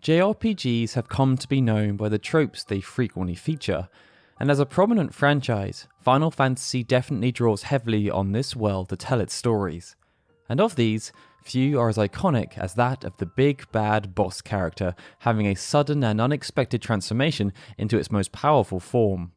JRPGs have come to be known by the tropes they frequently feature, and as a prominent franchise, Final Fantasy definitely draws heavily on this world to tell its stories. And of these, few are as iconic as that of the big bad boss character having a sudden and unexpected transformation into its most powerful form.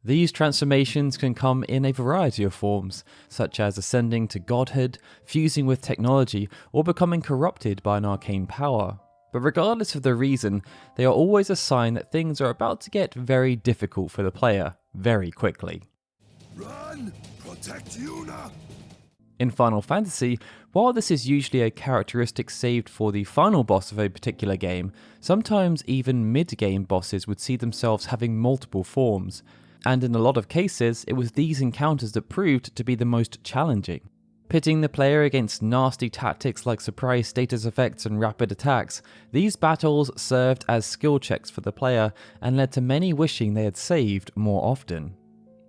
These transformations can come in a variety of forms, such as ascending to godhood, fusing with technology, or becoming corrupted by an arcane power. But regardless of the reason, they are always a sign that things are about to get very difficult for the player, very quickly. Run! Protect Yuna! In Final Fantasy, while this is usually a characteristic saved for the final boss of a particular game, sometimes even mid-game bosses would see themselves having multiple forms, and in a lot of cases, it was these encounters that proved to be the most challenging. Pitting the player against nasty tactics like surprise status effects and rapid attacks, these battles served as skill checks for the player and led to many wishing they had saved more often.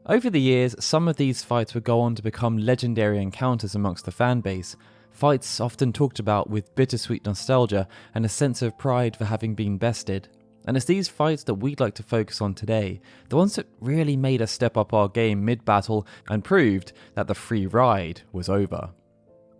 Over the years, some of these fights would go on to become legendary encounters amongst the fanbase, fights often talked about with bittersweet nostalgia and a sense of pride for having been bested. And it's these fights that we'd like to focus on today, the ones that really made us step up our game mid-battle and proved that the free ride was over.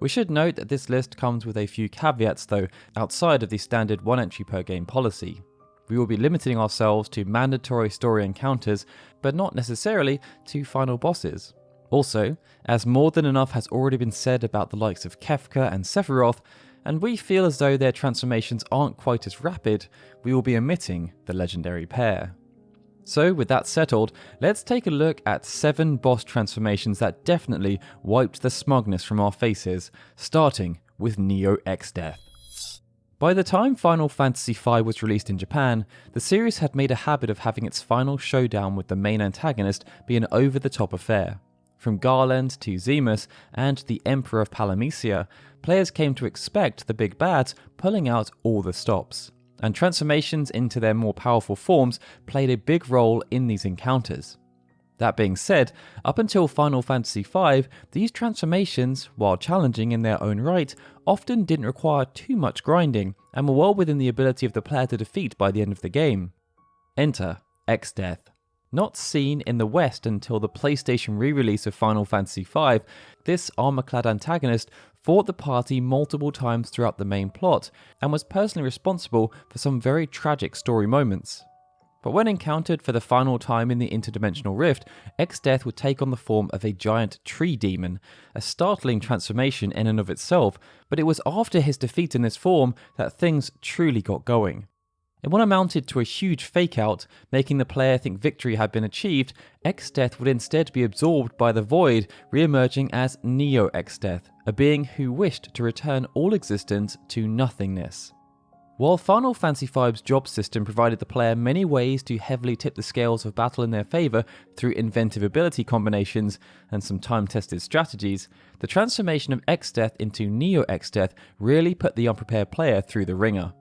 We should note that this list comes with a few caveats though, outside of the standard one entry per game policy. We will be limiting ourselves to mandatory story encounters, but not necessarily to final bosses. Also, as more than enough has already been said about the likes of Kefka and Sephiroth, and we feel as though their transformations aren't quite as rapid, we will be omitting the legendary pair. So with that settled, let's take a look at 7 boss transformations that definitely wiped the smugness from our faces, starting with Neo Exdeath. By the time Final Fantasy V was released in Japan, the series had made a habit of having its final showdown with the main antagonist be an over-the-top affair. From Garland to Zemus and the Emperor of Palamecia, players came to expect the big bads pulling out all the stops, and transformations into their more powerful forms played a big role in these encounters. That being said, up until Final Fantasy V, these transformations, while challenging in their own right, often didn't require too much grinding and were well within the ability of the player to defeat by the end of the game. Enter Exdeath. Not seen in the West until the PlayStation re-release of Final Fantasy V, this armor-clad antagonist fought the party multiple times throughout the main plot, and was personally responsible for some very tragic story moments. But when encountered for the final time in the interdimensional rift, Exdeath would take on the form of a giant tree demon, a startling transformation in and of itself, but it was after his defeat in this form that things truly got going. In what amounted to a huge fake-out, making the player think victory had been achieved, Exdeath would instead be absorbed by the void, re-emerging as Neo Exdeath, a being who wished to return all existence to nothingness. While Final Fantasy V's job system provided the player many ways to heavily tip the scales of battle in their favour through inventive ability combinations and some time-tested strategies, the transformation of Exdeath into Neo Exdeath really put the unprepared player through the ringer.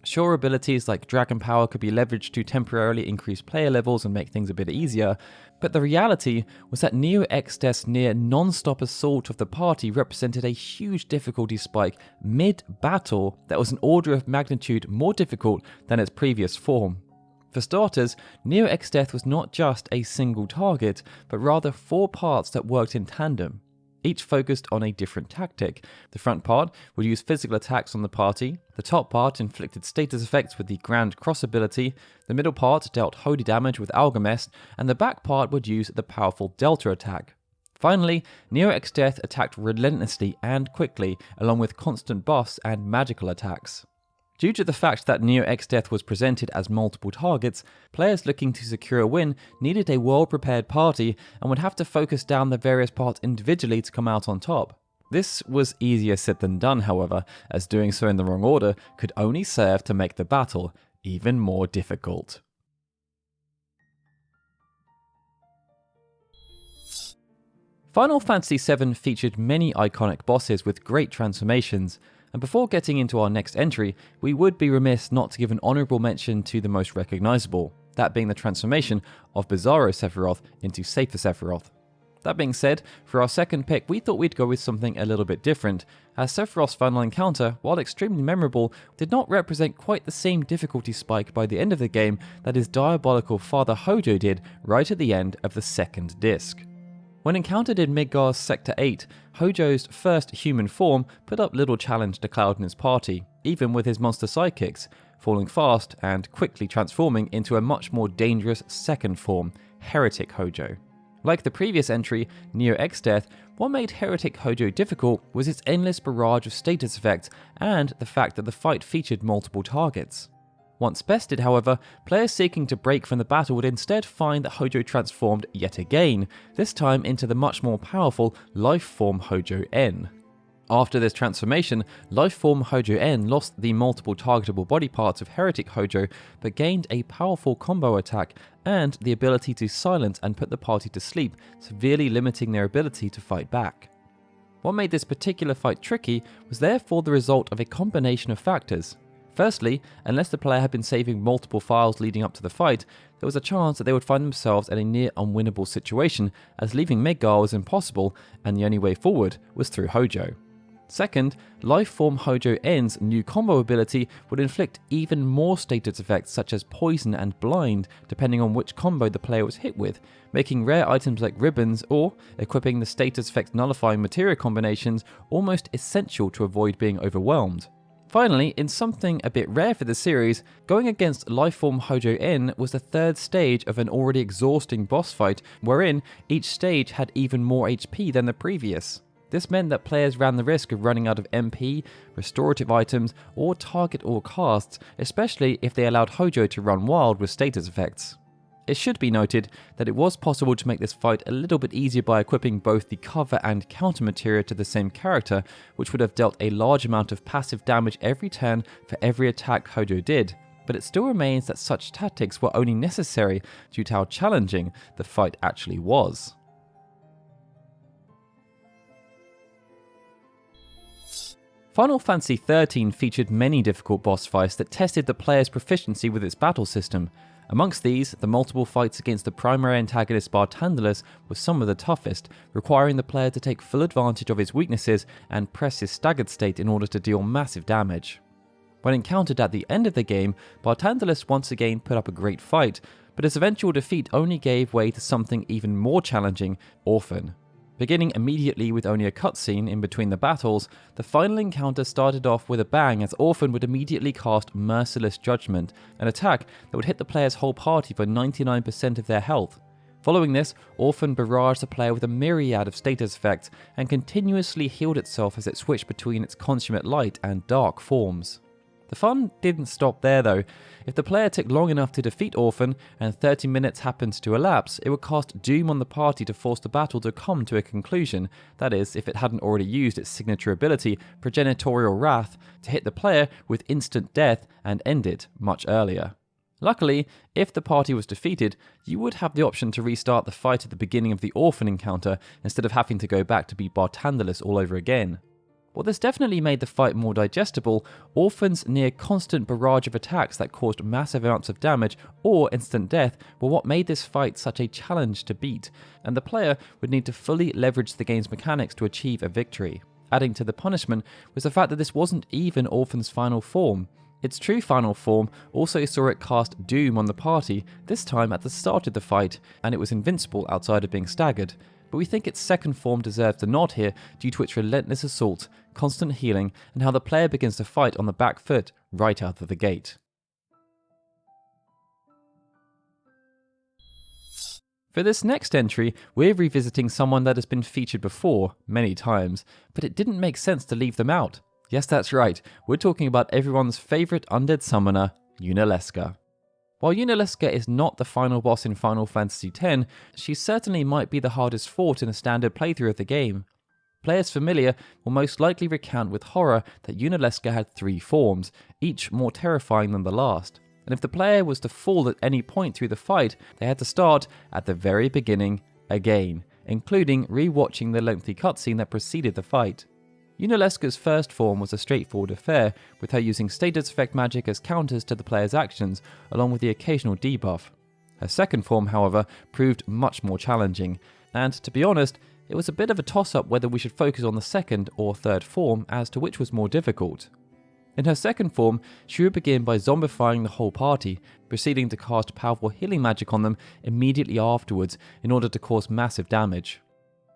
Sure, abilities like Dragon Power could be leveraged to temporarily increase player levels and make things a bit easier, but the reality was that Neo Exdeath's near non-stop assault of the party represented a huge difficulty spike mid-battle that was an order of magnitude more difficult than its previous form. For starters, Neo Exdeath was not just a single target, but rather 4 parts that worked in tandem. Each focused on a different tactic. The front part would use physical attacks on the party, the top part inflicted status effects with the Grand Cross ability, the middle part dealt holy damage with Alchemist, and the back part would use the powerful Delta attack. Finally, Neo Exdeath attacked relentlessly and quickly, along with constant buffs and magical attacks. Due to the fact that Neo Exdeath was presented as multiple targets, players looking to secure a win needed a well-prepared party and would have to focus down the various parts individually to come out on top. This was easier said than done, however, as doing so in the wrong order could only serve to make the battle even more difficult. Final Fantasy VII featured many iconic bosses with great transformations, and before getting into our next entry, we would be remiss not to give an honourable mention to the most recognisable, that being the transformation of Bizarro Sephiroth into Safer Sephiroth. That being said, for our second pick, we thought we'd go with something a little bit different, as Sephiroth's final encounter, while extremely memorable, did not represent quite the same difficulty spike by the end of the game that his diabolical father Hojo did right at the end of the second disc. When encountered in Midgar's Sector 8, Hojo's first human form put up little challenge to Cloud and his party, even with his monster sidekicks, falling fast and quickly transforming into a much more dangerous second form, Heretic Hojo. Like the previous entry, Neo X-Death, what made Heretic Hojo difficult was its endless barrage of status effects and the fact that the fight featured multiple targets. Once bested, however, players seeking to break from the battle would instead find that Hojo transformed yet again, this time into the much more powerful life form Hojo N. After this transformation, life form Hojo N lost the multiple targetable body parts of Heretic Hojo, but gained a powerful combo attack and the ability to silence and put the party to sleep, severely limiting their ability to fight back. What made this particular fight tricky was therefore the result of a combination of factors. Firstly, unless the player had been saving multiple files leading up to the fight, there was a chance that they would find themselves in a near unwinnable situation, as leaving Midgar was impossible and the only way forward was through Hojo. Second, Lifeform Hojo N's new combo ability would inflict even more status effects such as poison and blind, depending on which combo the player was hit with, making rare items like ribbons or equipping the status effect nullifying materia combinations almost essential to avoid being overwhelmed. Finally, in something a bit rare for the series, going against Lifeform Hojo N was the third stage of an already exhausting boss fight, wherein each stage had even more HP than the previous. This meant that players ran the risk of running out of MP, restorative items, or target all casts, especially if they allowed Hojo to run wild with status effects. It should be noted that it was possible to make this fight a little bit easier by equipping both the cover and counter materia to the same character, which would have dealt a large amount of passive damage every turn for every attack Hojo did, but it still remains that such tactics were only necessary due to how challenging the fight actually was. Final Fantasy XIII featured many difficult boss fights that tested the player's proficiency with its battle system. Amongst these, the multiple fights against the primary antagonist Barthandelus were some of the toughest, requiring the player to take full advantage of his weaknesses and press his staggered state in order to deal massive damage. When encountered at the end of the game, Barthandelus once again put up a great fight, but his eventual defeat only gave way to something even more challenging, Orphan. Beginning immediately with only a cutscene in between the battles, the final encounter started off with a bang as Orphan would immediately cast Merciless Judgment, an attack that would hit the player's whole party for 99% of their health. Following this, Orphan barraged the player with a myriad of status effects and continuously healed itself as it switched between its consummate light and dark forms. The fun didn't stop there though. If the player took long enough to defeat Orphan and 30 minutes happened to elapse, it would cast Doom on the party to force the battle to come to a conclusion, that is, if it hadn't already used its signature ability, Progenitorial Wrath, to hit the player with instant death and end it much earlier. Luckily, if the party was defeated, you would have the option to restart the fight at the beginning of the Orphan encounter instead of having to go back to beat Barthandelus all over again. While this definitely made the fight more digestible, Orphan's near constant barrage of attacks that caused massive amounts of damage or instant death were what made this fight such a challenge to beat, and the player would need to fully leverage the game's mechanics to achieve a victory. Adding to the punishment was the fact that this wasn't even Orphan's final form. Its true final form also saw it cast Doom on the party, this time at the start of the fight, and it was invincible outside of being staggered. But we think its second form deserves the nod here due to its relentless assault, constant healing, and how the player begins to fight on the back foot right out of the gate. For this next entry, we're revisiting someone that has been featured before, many times, but it didn't make sense to leave them out. Yes, that's right, we're talking about everyone's favourite undead summoner, Yunalesca. While Yunalesca is not the final boss in Final Fantasy X, she certainly might be the hardest fought in a standard playthrough of the game. Players familiar will most likely recount with horror that Yunalesca had 3 forms, each more terrifying than the last, and if the player was to fall at any point through the fight, they had to start at the very beginning again, including re-watching the lengthy cutscene that preceded the fight. Yunalesca's first form was a straightforward affair, with her using status effect magic as counters to the player's actions, along with the occasional debuff. Her second form, however, proved much more challenging, and to be honest, it was a bit of a toss-up whether we should focus on the second or third form as to which was more difficult. In her second form, she would begin by zombifying the whole party, proceeding to cast powerful healing magic on them immediately afterwards in order to cause massive damage.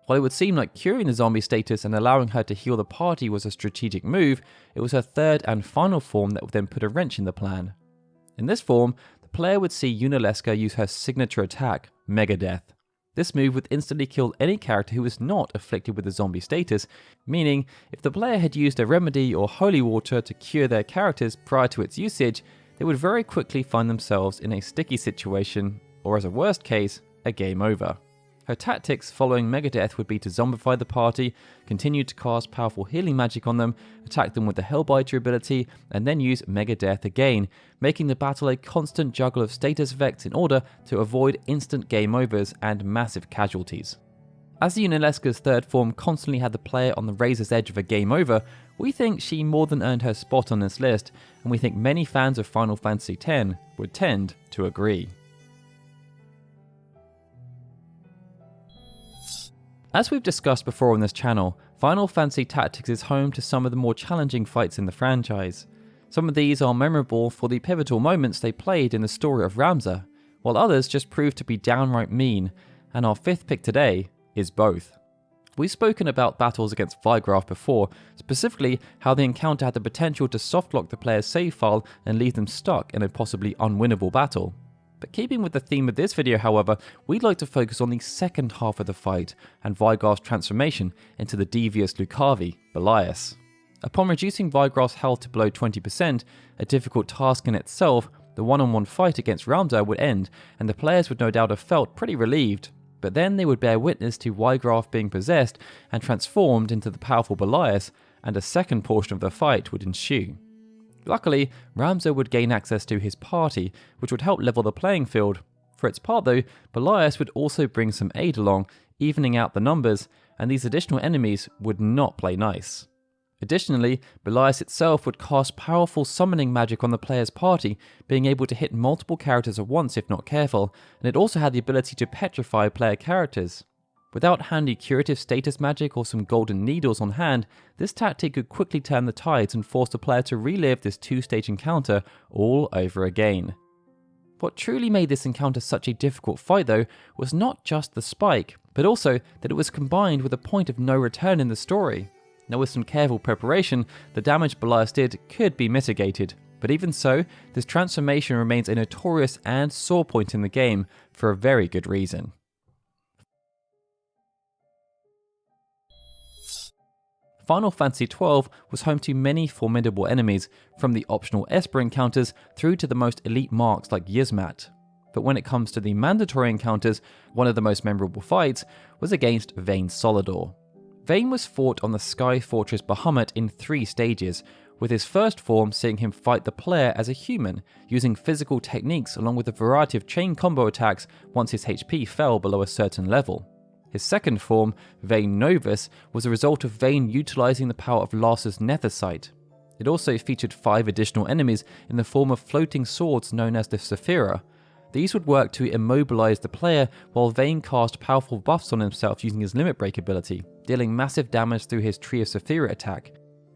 While it would seem like curing the zombie status and allowing her to heal the party was a strategic move, it was her third and final form that would then put a wrench in the plan. In this form, the player would see Yunalesca use her signature attack, Megadeath. This move would instantly kill any character who was not afflicted with the zombie status, meaning if the player had used a remedy or holy water to cure their characters prior to its usage, they would very quickly find themselves in a sticky situation, or as a worst case, a game over. Her tactics following Megadeath would be to zombify the party, continue to cast powerful healing magic on them, attack them with the Hellbiter ability, and then use Megadeath again, making the battle a constant juggle of status effects in order to avoid instant game overs and massive casualties. As the Yunalesca's third form constantly had the player on the razor's edge of a game over, we think she more than earned her spot on this list, and we think many fans of Final Fantasy X would tend to agree. As we've discussed before on this channel, Final Fantasy Tactics is home to some of the more challenging fights in the franchise. Some of these are memorable for the pivotal moments they played in the story of Ramza, while others just proved to be downright mean, and our fifth pick today is both. We've spoken about battles against Wiegraf before, specifically how the encounter had the potential to softlock the player's save file and leave them stuck in a possibly unwinnable battle. But keeping with the theme of this video, however, we'd like to focus on the second half of the fight and Wiegraf's transformation into the devious Lucavi, Belias. Upon reducing Wiegraf's health to below 20%, a difficult task in itself, the one-on-one fight against Ramza would end, and the players would no doubt have felt pretty relieved. But then they would bear witness to Wiegraf being possessed and transformed into the powerful Belias, and a second portion of the fight would ensue. Luckily, Ramza would gain access to his party, which would help level the playing field. For its part though, Belias would also bring some aid along, evening out the numbers, and these additional enemies would not play nice. Additionally, Belias itself would cast powerful summoning magic on the player's party, being able to hit multiple characters at once if not careful, and it also had the ability to petrify player characters. Without handy curative status magic or some golden needles on hand, this tactic could quickly turn the tides and force the player to relive this two-stage encounter all over again. What truly made this encounter such a difficult fight though was not just the spike, but also that it was combined with a point of no return in the story. Now with some careful preparation, the damage Belias did could be mitigated, but even so, this transformation remains a notorious and sore point in the game for a very good reason. Final Fantasy XII was home to many formidable enemies, from the optional Esper encounters through to the most elite marks like Yzmat. But when it comes to the mandatory encounters, one of the most memorable fights was against Vayne Solidor. Vayne was fought on the Sky Fortress Bahamut in 3 stages, with his first form seeing him fight the player as a human, using physical techniques along with a variety of chain combo attacks once his HP fell below a certain level. His second form, Vayne Novus, was a result of Vayne utilising the power of Larsa's Nethersight. It also featured 5 additional enemies in the form of floating swords known as the Sephira. These would work to immobilise the player while Vayne cast powerful buffs on himself using his Limit Break ability, dealing massive damage through his Tree of Sephira attack.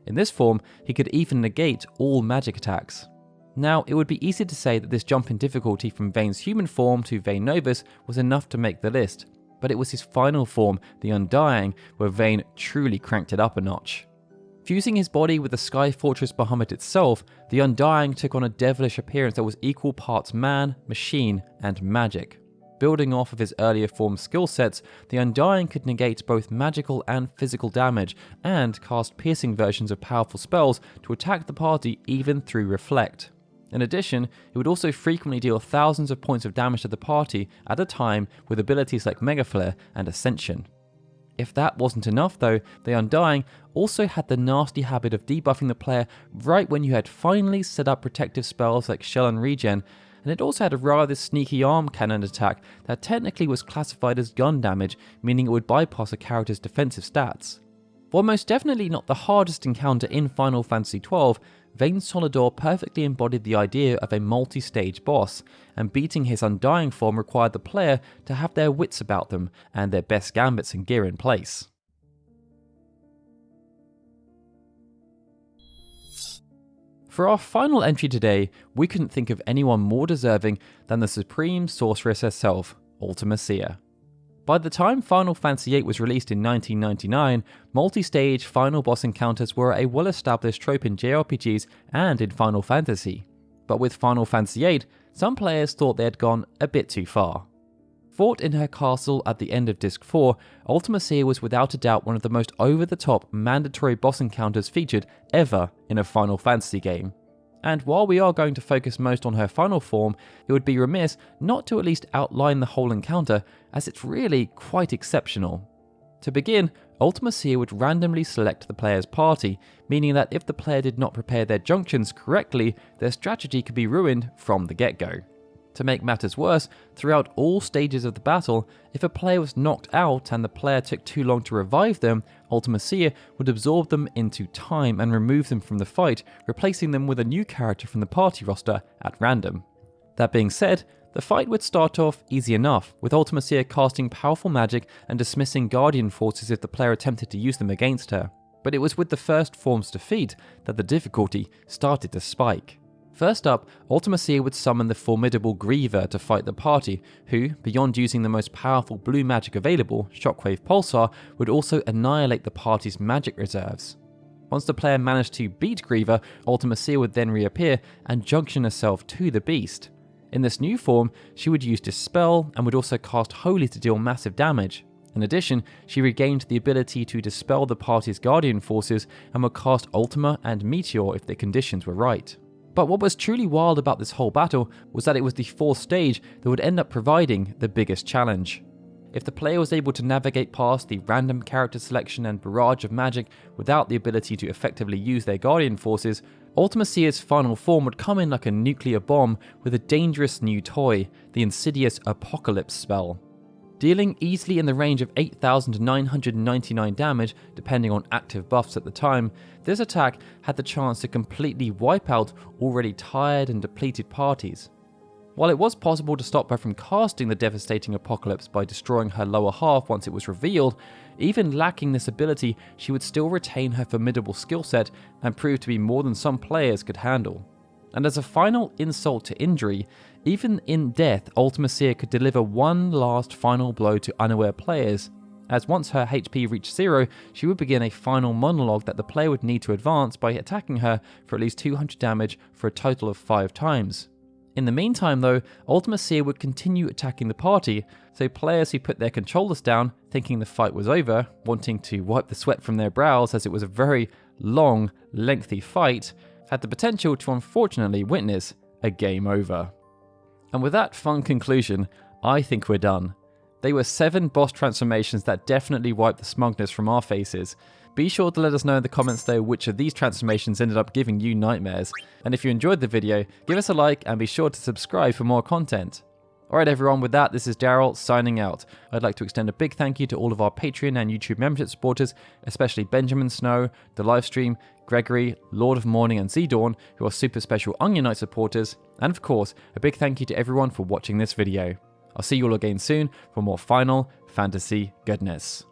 In this form, he could even negate all magic attacks. Now, it would be easy to say that this jump in difficulty from Vayne's human form to Vayne Novus was enough to make the list, but it was his final form, the Undying, where Vayne truly cranked it up a notch. Fusing his body with the Sky Fortress Bahamut itself, the Undying took on a devilish appearance that was equal parts man, machine, and magic. Building off of his earlier form skill sets, the Undying could negate both magical and physical damage, and cast piercing versions of powerful spells to attack the party even through Reflect. In addition, it would also frequently deal thousands of points of damage to the party at a time with abilities like Mega Flare and Ascension. If that wasn't enough though, the Undying also had the nasty habit of debuffing the player right when you had finally set up protective spells like Shell and Regen, and it also had a rather sneaky arm cannon attack that technically was classified as gun damage, meaning it would bypass a character's defensive stats. While most definitely not the hardest encounter in Final Fantasy XII, Vayne Solidor perfectly embodied the idea of a multi-stage boss, and beating his Undying form required the player to have their wits about them and their best gambits and gear in place. For our final entry today, we couldn't think of anyone more deserving than the supreme sorceress herself, Ultima Seer. By the time Final Fantasy VIII was released in 1999, multi-stage final boss encounters were a well-established trope in JRPGs and in Final Fantasy. But with Final Fantasy VIII, some players thought they had gone a bit too far. Fought in her castle at the end of Disc 4, Ultima Seer was without a doubt one of the most over-the-top mandatory boss encounters featured ever in a Final Fantasy game. And while we are going to focus most on her final form, it would be remiss not to at least outline the whole encounter, as it's really quite exceptional. To begin, Ultima Seer would randomly select the player's party, meaning that if the player did not prepare their junctions correctly, their strategy could be ruined from the get-go. To make matters worse, throughout all stages of the battle, if a player was knocked out and the player took too long to revive them, Ultima Seer would absorb them into time and remove them from the fight, replacing them with a new character from the party roster at random. That being said, the fight would start off easy enough, with Ultima Seer casting powerful magic and dismissing Guardian forces if the player attempted to use them against her. But it was with the first form's defeat that the difficulty started to spike. First up, Ultima Seer would summon the formidable Griever to fight the party, who, beyond using the most powerful blue magic available, Shockwave Pulsar, would also annihilate the party's magic reserves. Once the player managed to beat Griever, Ultima Seer would then reappear and junction herself to the beast. In this new form, she would use Dispel and would also cast Holy to deal massive damage. In addition, she regained the ability to dispel the party's Guardian forces and would cast Ultima and Meteor if the conditions were right. But what was truly wild about this whole battle was that it was the fourth stage that would end up providing the biggest challenge. If the player was able to navigate past the random character selection and barrage of magic without the ability to effectively use their Guardian forces, Ultima Seer's final form would come in like a nuclear bomb with a dangerous new toy, the insidious Apocalypse spell. Dealing easily in the range of 8,999 damage, depending on active buffs at the time, this attack had the chance to completely wipe out already tired and depleted parties. While it was possible to stop her from casting the devastating Apocalypse by destroying her lower half once it was revealed, even lacking this ability, she would still retain her formidable skill set and prove to be more than some players could handle. And as a final insult to injury, even in death, Ultima Seer could deliver one last final blow to unaware players, as once her HP reached 0, she would begin a final monologue that the player would need to advance by attacking her for at least 200 damage for a total of 5 times. In the meantime though, Ultima Seer would continue attacking the party, so players who put their controllers down, thinking the fight was over, wanting to wipe the sweat from their brows as it was a very long, lengthy fight, had the potential to unfortunately witness a game over. And with that fun conclusion, I think we're done. They were 7 boss transformations that definitely wiped the smugness from our faces. Be sure to let us know in the comments though which of these transformations ended up giving you nightmares. And if you enjoyed the video, give us a like and be sure to subscribe for more content. Alright everyone, with that, this is Daryl signing out. I'd like to extend a big thank you to all of our Patreon and YouTube membership supporters, especially Benjamin Snow, The Livestream, Gregory, Lord of Morning and Z-Dawn, who are super special Onion Knight supporters, and of course, a big thank you to everyone for watching this video. I'll see you all again soon for more Final Fantasy goodness.